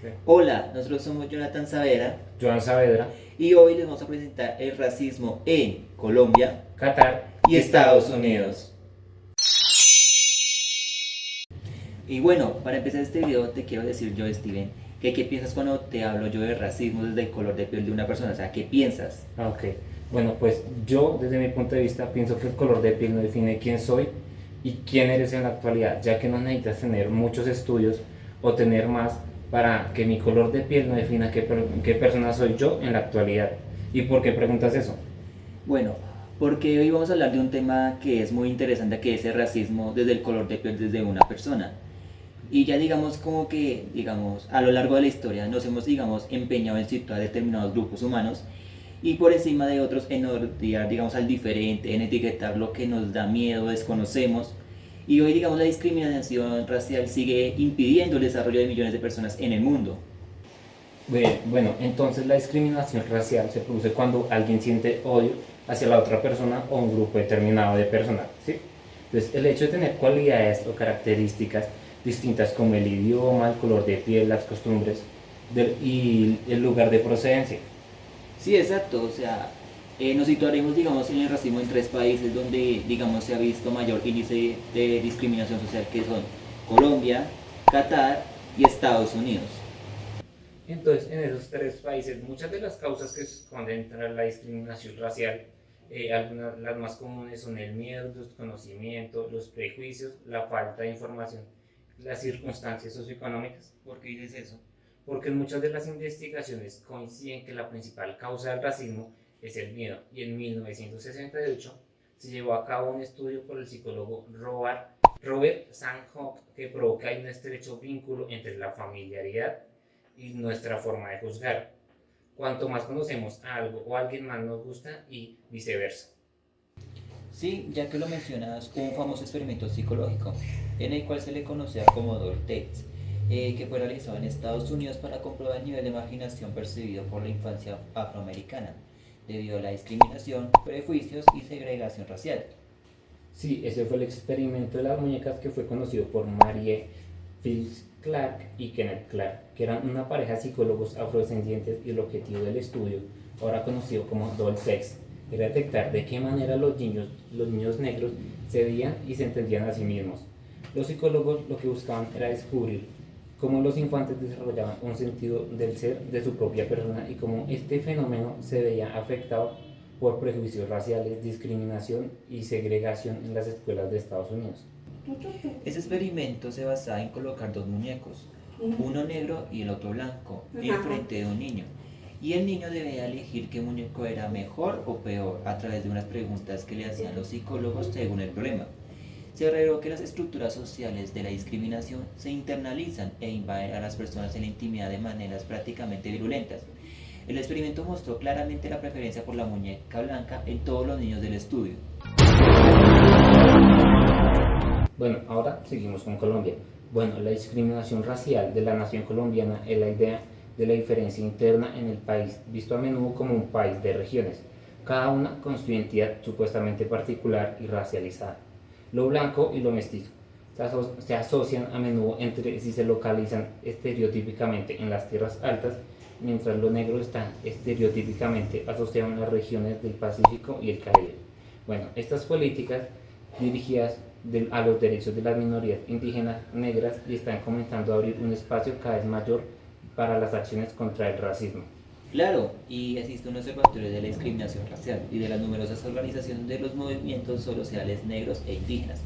Sí. Hola, nosotros somos Jonathan Saavedra Joan Saavedra, y hoy les vamos a presentar el racismo en Colombia Qatar y Estados Unidos. Y bueno, para empezar este video te quiero decir yo, Steven, que qué piensas cuando te hablo yo de racismo desde el color de piel de una persona, o sea, ¿qué piensas? Ok, bueno, pues yo desde mi punto de vista pienso que el color de piel no define quién soy y quién eres en la actualidad, ya que no necesitas tener muchos estudios o tener más para que mi color de piel no defina qué persona soy yo en la actualidad. ¿Y por qué preguntas eso? Bueno, porque hoy vamos a hablar de un tema que es muy interesante, que es el racismo desde el color de piel desde una persona. Y ya digamos como que, digamos, a lo largo de la historia nos hemos, digamos, empeñado en situar determinados grupos humanos y por encima de otros en odiar, digamos, al diferente, en etiquetar lo que nos da miedo, desconocemos. Y hoy, digamos, la discriminación racial sigue impidiendo el desarrollo de millones de personas en el mundo. Bueno, entonces la discriminación racial se produce cuando alguien siente odio hacia la otra persona o un grupo determinado de personas, ¿sí? Entonces, el hecho de tener cualidades o características distintas como el idioma, el color de piel, las costumbres y el lugar de procedencia. Sí, exacto, o sea, nos situaremos, digamos, en el racismo en tres países donde, digamos, se ha visto mayor índice de discriminación social, que son Colombia, Qatar y Estados Unidos. Entonces, en esos tres países, muchas de las causas que se esconden tras la discriminación racial, algunas las más comunes son el miedo, el desconocimiento, los prejuicios, la falta de información, las circunstancias socioeconómicas. ¿Por qué dices eso? Porque en muchas de las investigaciones coinciden que la principal causa del racismo es el miedo, y en 1968 se llevó a cabo un estudio por el psicólogo Robert Sanhoff que probó que hay un estrecho vínculo entre la familiaridad y nuestra forma de juzgar. Cuanto más conocemos a algo o a alguien, más nos gusta y viceversa. Sí, ya que lo mencionas, hubo un famoso experimento psicológico en el cual se le conocía como Dole Test, que fue realizado en Estados Unidos para comprobar el nivel de marginación percibido por la infancia afroamericana, debido a la discriminación, prejuicios y segregación racial. Sí, ese fue el experimento de las muñecas que fue conocido por Marie Phillips Clark y Kenneth Clark, que eran una pareja de psicólogos afrodescendientes, y el objetivo del estudio, ahora conocido como Dolcex, era detectar de qué manera los niños negros se veían y se entendían a sí mismos. Los psicólogos lo que buscaban era descubrir cómo los infantes desarrollaban un sentido del ser de su propia persona y cómo este fenómeno se veía afectado por prejuicios raciales, discriminación y segregación en las escuelas de Estados Unidos. Ese experimento se basaba en colocar dos muñecos, uno negro y el otro blanco, enfrente de un niño. Y el niño debía elegir qué muñeco era mejor o peor a través de unas preguntas que le hacían los psicólogos según el problema. Se reveló que las estructuras sociales de la discriminación se internalizan e invaden a las personas en la intimidad de maneras prácticamente virulentas. El experimento mostró claramente la preferencia por la muñeca blanca en todos los niños del estudio. Bueno, ahora seguimos con Colombia. Bueno, la discriminación racial de la nación colombiana es la idea de la diferencia interna en el país, visto a menudo como un país de regiones, cada una con su identidad supuestamente particular y racializada. Lo blanco y lo mestizo se asocian a menudo entre sí, se localizan estereotípicamente en las tierras altas, mientras lo negro está estereotípicamente asociado en las regiones del Pacífico y el Caribe. Bueno, estas políticas dirigidas a los derechos de las minorías indígenas negras y están comenzando a abrir un espacio cada vez mayor para las acciones contra el racismo. Claro, y existe un observatorio de la discriminación racial y de las numerosas organizaciones de los movimientos sociales negros e indígenas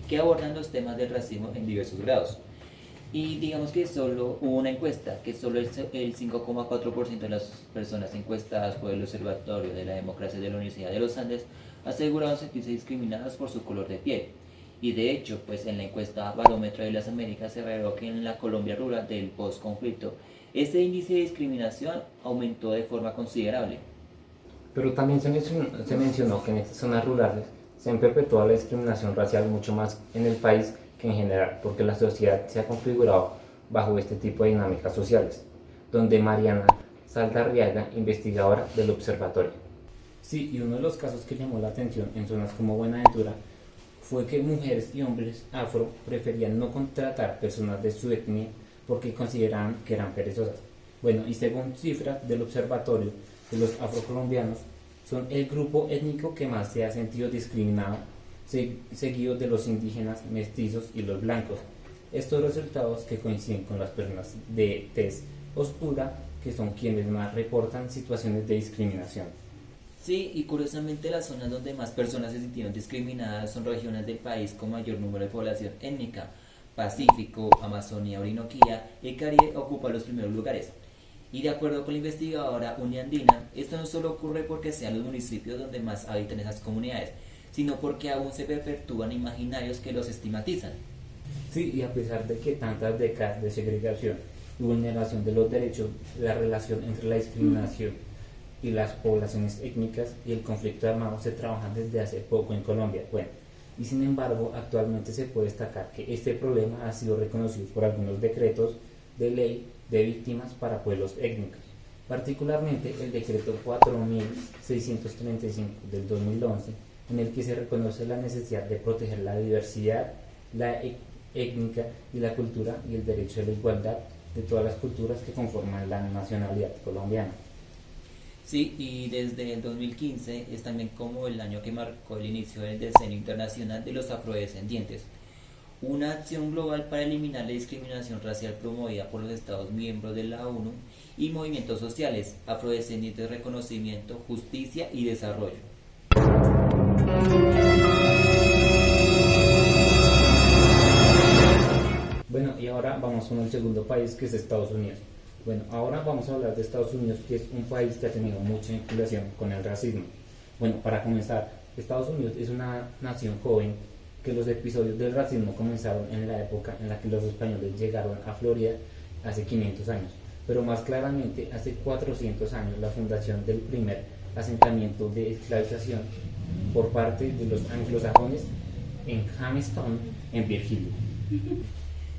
que abordan los temas del racismo en diversos grados. Y digamos que solo hubo una encuesta, que solo el 5,4% de las personas encuestadas por el Observatorio de la Democracia de la Universidad de los Andes aseguraron sentirse discriminadas por su color de piel. Y de hecho, pues en la encuesta Barómetro de las Américas se reveló que en la Colombia rural del postconflicto, este índice de discriminación aumentó de forma considerable. Pero también se mencionó que en estas zonas rurales se ha perpetuado la discriminación racial mucho más en el país que en general, porque la sociedad se ha configurado bajo este tipo de dinámicas sociales, donde Mariana Saldarriaga, investigadora del observatorio. Sí, y uno de los casos que llamó la atención en zonas como Buenaventura fue que mujeres y hombres afro preferían no contratar personas de su etnia porque consideraban que eran perezosas. Bueno, y según cifras del Observatorio de los Afrocolombianos, son el grupo étnico que más se ha sentido discriminado, seguido de los indígenas, mestizos y los blancos. Estos resultados que coinciden con las personas de tez oscura, que son quienes más reportan situaciones de discriminación. Sí, y curiosamente las zonas donde más personas se sintieron discriminadas son regiones del país con mayor número de población étnica. Pacífico, Amazonía, Orinoquía y el Caribe ocupan los primeros lugares. Y de acuerdo con la investigadora uniandina, esto no solo ocurre porque sean los municipios donde más habitan esas comunidades, sino porque aún se perpetúan imaginarios que los estigmatizan. Sí, y a pesar de que tantas décadas de segregación y vulneración de los derechos, la relación entre la discriminación y las poblaciones étnicas y el conflicto armado se trabajan desde hace poco en Colombia. Bueno, y sin embargo, actualmente se puede destacar que este problema ha sido reconocido por algunos decretos de ley de víctimas para pueblos étnicos, particularmente el decreto 4635 del 2011, en el que se reconoce la necesidad de proteger la diversidad, la étnica y la cultura y el derecho a la igualdad de todas las culturas que conforman la nacionalidad colombiana. Sí, y desde el 2015 es también como el año que marcó el inicio del Decenio Internacional de los Afrodescendientes, una acción global para eliminar la discriminación racial promovida por los Estados miembros de la ONU y movimientos sociales, afrodescendientes, reconocimiento, justicia y desarrollo. Bueno, y ahora vamos con el segundo país, que es Estados Unidos. Bueno, ahora vamos a hablar de Estados Unidos, que es un país que ha tenido mucha vinculación con el racismo. Bueno, para comenzar, Estados Unidos es una nación joven que los episodios del racismo comenzaron en la época en la que los españoles llegaron a Florida hace 500 años, pero más claramente hace 400 años la fundación del primer asentamiento de esclavización por parte de los anglosajones en Jamestown, en Virginia.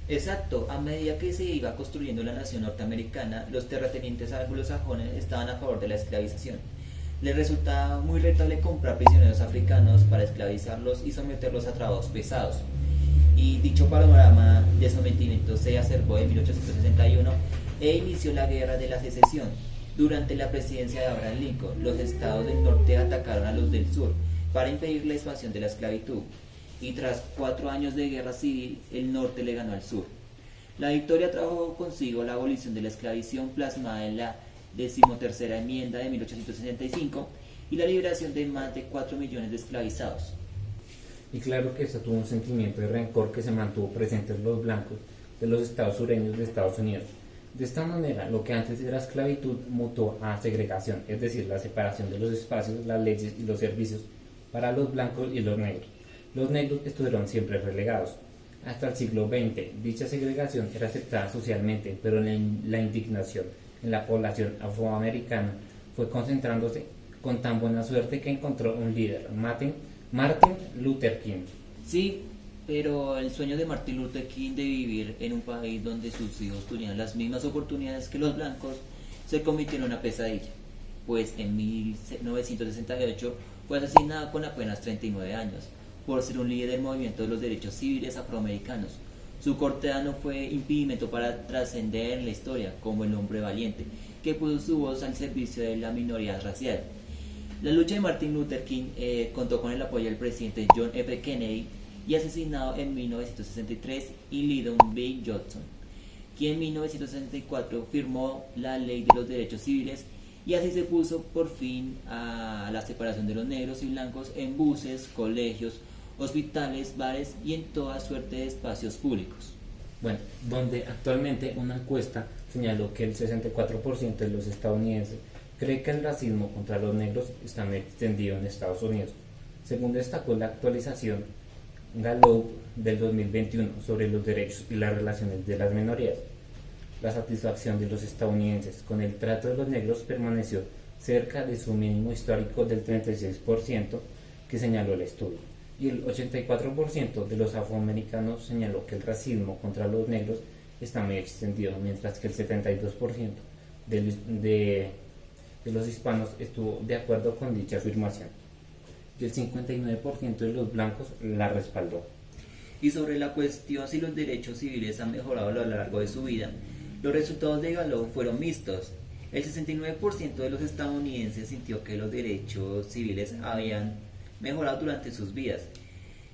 Exacto, a medida que se iba construyendo la nación norteamericana, los terratenientes anglosajones estaban a favor de la esclavización. Les resultaba muy rentable comprar prisioneros africanos para esclavizarlos y someterlos a trabajos pesados. Y dicho panorama de sometimiento se acercó en 1861 e inició la Guerra de la Secesión. Durante la presidencia de Abraham Lincoln, los estados del norte atacaron a los del sur para impedir la expansión de la esclavitud. Y tras 4 años de guerra civil, el norte le ganó al sur. La victoria trajo consigo la abolición de la esclavitud plasmada en la 13ª enmienda de 1865 y la liberación de más de 4 millones de esclavizados. Y claro que esto tuvo un sentimiento de rencor que se mantuvo presente en los blancos de los estados sureños de Estados Unidos. De esta manera, lo que antes era esclavitud mutó a segregación, es decir, la separación de los espacios, las leyes y los servicios para los blancos y los negros. Los negros estuvieron siempre relegados. Hasta el siglo XX, dicha segregación era aceptada socialmente, pero la indignación en la población afroamericana fue concentrándose con tan buena suerte que encontró un líder, Martin Luther King. Sí, pero el sueño de Martin Luther King de vivir en un país donde sus hijos tuvieran las mismas oportunidades que los blancos se convirtió en una pesadilla, pues en 1968 fue asesinado con apenas 39 años por ser un líder del movimiento de los derechos civiles afroamericanos. Su corteza no fue impedimento para trascender en la historia como el hombre valiente, que puso su voz al servicio de la minoría racial. La lucha de Martin Luther King contó con el apoyo del presidente John F. Kennedy y asesinado en 1963 y Lyndon B. Johnson, quien en 1964 firmó la Ley de los Derechos Civiles y así se puso por fin a la separación de los negros y blancos en buses, colegios, hospitales, bares y en toda suerte de espacios públicos. Bueno, donde actualmente una encuesta señaló que el 64% de los estadounidenses cree que el racismo contra los negros está muy extendido en Estados Unidos. Según destacó la actualización Gallup del 2021 sobre los derechos y las relaciones de las minorías, la satisfacción de los estadounidenses con el trato de los negros permaneció cerca de su mínimo histórico del 36% que señaló el estudio. Y el 84% de los afroamericanos señaló que el racismo contra los negros está muy extendido, mientras que el 72% de los hispanos estuvo de acuerdo con dicha afirmación y el 59% de los blancos la respaldó. Y sobre la cuestión si los derechos civiles han mejorado a lo largo de su vida, los resultados de Gallup fueron mixtos. El 69% de los estadounidenses sintió que los derechos civiles habían mejorado durante sus vidas,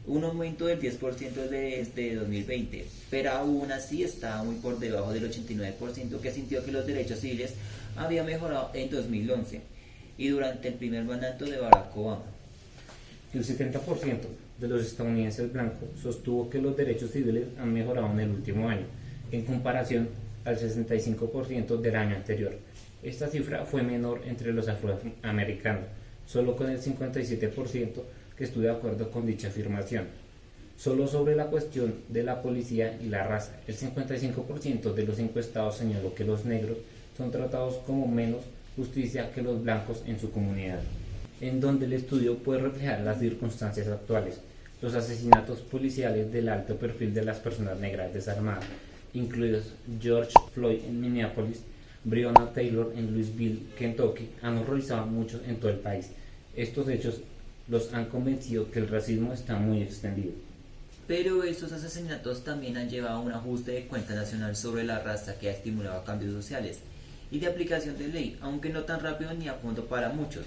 un aumento del 10% desde 2020, pero aún así estaba muy por debajo del 89% que sintió que los derechos civiles habían mejorado en 2011 y durante el primer mandato de Barack Obama. El 70% de los estadounidenses blancos sostuvo que los derechos civiles han mejorado en el último año, en comparación al 65% del año anterior. Esta cifra fue menor entre los afroamericanos, solo con el 57% que estuvo de acuerdo con dicha afirmación. Solo sobre la cuestión de la policía y la raza, el 55% de los encuestados señaló que los negros son tratados como menos justicia que los blancos en su comunidad, en donde el estudio puede reflejar las circunstancias actuales. Los asesinatos policiales del alto perfil de las personas negras desarmadas, incluidos George Floyd en Minneapolis, Breonna Taylor en Louisville, Kentucky, han horrorizado a muchos en todo el país. Estos hechos los han convencido que el racismo está muy extendido. Pero estos asesinatos también han llevado a un ajuste de cuenta nacional sobre la raza que ha estimulado cambios sociales y de aplicación de ley, aunque no tan rápido ni a fondo para muchos.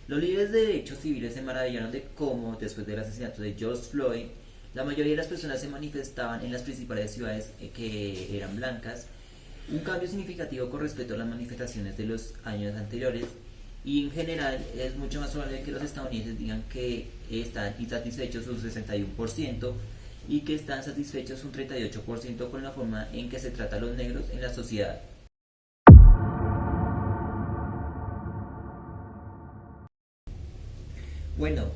Los líderes de derechos civiles se maravillaron de cómo, después del asesinato de George Floyd, la mayoría de las personas se manifestaban en las principales ciudades que eran blancas, un cambio significativo con respecto a las manifestaciones de los años anteriores. Y en general es mucho más probable que los estadounidenses digan que están insatisfechos un 61% y que están satisfechos un 38% con la forma en que se trata a los negros en la sociedad. Bueno,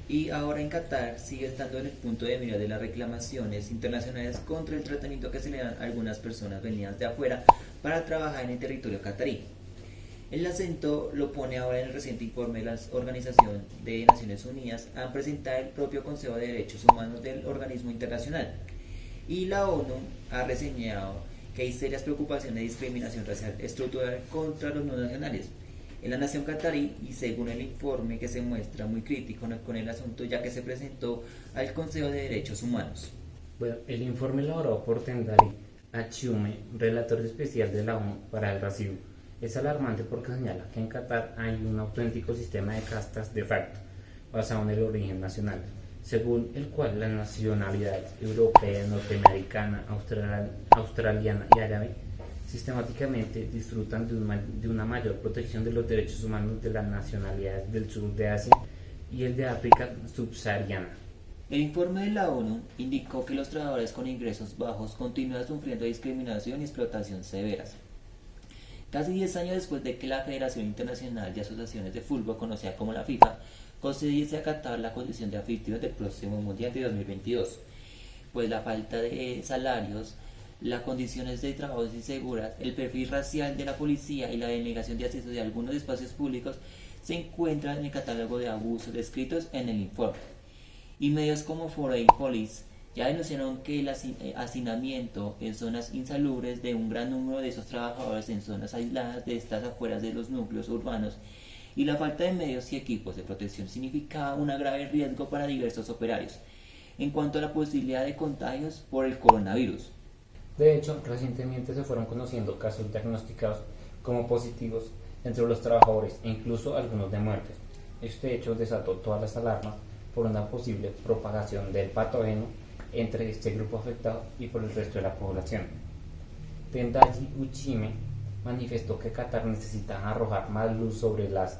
y ahora en Qatar sigue estando en el punto de mira de las reclamaciones internacionales contra el tratamiento que se le dan a algunas personas venidas de afuera para trabajar en el territorio qatarí. El acento lo pone ahora en el reciente informe de la Organización de Naciones Unidas a presentar el propio Consejo de Derechos Humanos del organismo internacional. Y la ONU ha reseñado que hay serias preocupaciones de discriminación racial estructural contra los no nacionales en la nación qatarí, y según el informe que se muestra muy crítico con el asunto ya que se presentó al Consejo de Derechos Humanos. Bueno, el informe elaborado por Tendai Achiume, relator especial de la ONU para el racismo, es alarmante porque señala que en Qatar hay un auténtico sistema de castas de facto, basado en el origen nacional, según el cual la nacionalidad europea, norteamericana, australiana y árabe sistemáticamente disfrutan de una mayor protección de los derechos humanos de las nacionalidades del sur de Asia y el de África subsahariana. El informe de la ONU indicó que los trabajadores con ingresos bajos continúan sufriendo discriminación y explotación severas. Casi 10 años después de que la Federación Internacional de Asociaciones de Fútbol, conocida como la FIFA, concediese a Qatar la condición de anfitrión del próximo Mundial de 2022, pues la falta de salarios, las condiciones de trabajo inseguras, el perfil racial de la policía y la denegación de acceso de algunos espacios públicos se encuentran en el catálogo de abusos descritos en el informe. Y medios como Foreign Policy ya denunciaron que el hacinamiento en zonas insalubres de un gran número de esos trabajadores en zonas aisladas de estas afueras de los núcleos urbanos y la falta de medios y equipos de protección significaba un grave riesgo para diversos operarios en cuanto a la posibilidad de contagios por el coronavirus. De hecho, recientemente se fueron conociendo casos diagnosticados como positivos entre los trabajadores e incluso algunos de muertes. Este hecho desató todas las alarmas por una posible propagación del patógeno entre este grupo afectado y por el resto de la población. Tendai Uchime manifestó que Qatar necesita arrojar más luz sobre las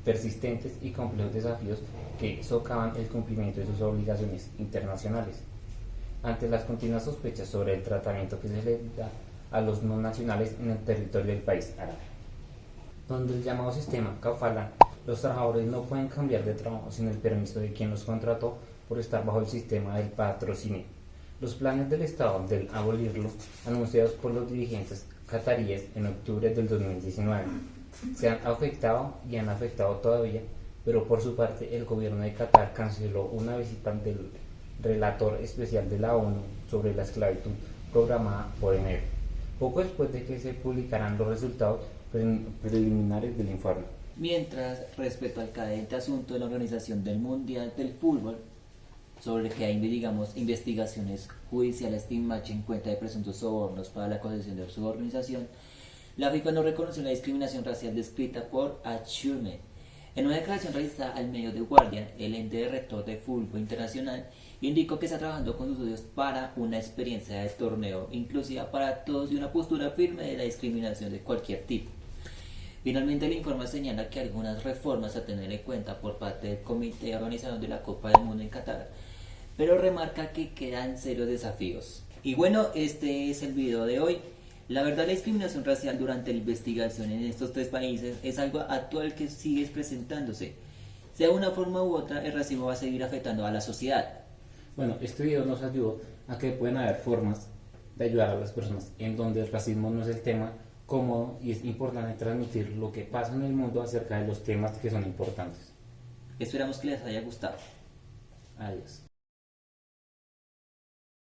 persistentes y complejos desafíos que socavan el cumplimiento de sus obligaciones internacionales. Ante las continuas sospechas sobre el tratamiento que se le da a los no nacionales en el territorio del país árabe, donde el llamado sistema kafala, los trabajadores no pueden cambiar de trabajo sin el permiso de quien los contrató por estar bajo el sistema del patrocinio. Los planes del Estado de abolirlo, anunciados por los dirigentes cataríes en octubre del 2019, se han afectado y han afectado todavía, pero por su parte el gobierno de Qatar canceló una visita del relator especial de la ONU sobre la esclavitud programada por enero, poco después de que se publicaran los resultados preliminares del informe. Mientras, respecto al cadente asunto de la organización del Mundial del Fútbol, sobre que hay, digamos, investigaciones judiciales que en cuenta de presuntos sobornos para la concesión de su organización, la FIFA no reconoció la discriminación racial descrita por Achume. En una declaración realizada al medio The Guardian, el ente rector de fútbol internacional indicó que está trabajando con sus socios para una experiencia de torneo inclusiva para todos y una postura firme de la discriminación de cualquier tipo. Finalmente, el informe señala que algunas reformas a tener en cuenta por parte del comité organizador de la Copa del Mundo en Qatar, pero remarca que quedan serios desafíos. Y bueno, este es el video de hoy. La verdad, la discriminación racial durante la investigación en estos tres países es algo actual que sigue presentándose. Sea de una forma u otra, el racismo va a seguir afectando a la sociedad. Bueno, este video nos ayudó a que pueden haber formas de ayudar a las personas en donde el racismo no es el tema cómodo y es importante transmitir lo que pasa en el mundo acerca de los temas que son importantes. Esperamos que les haya gustado. Adiós.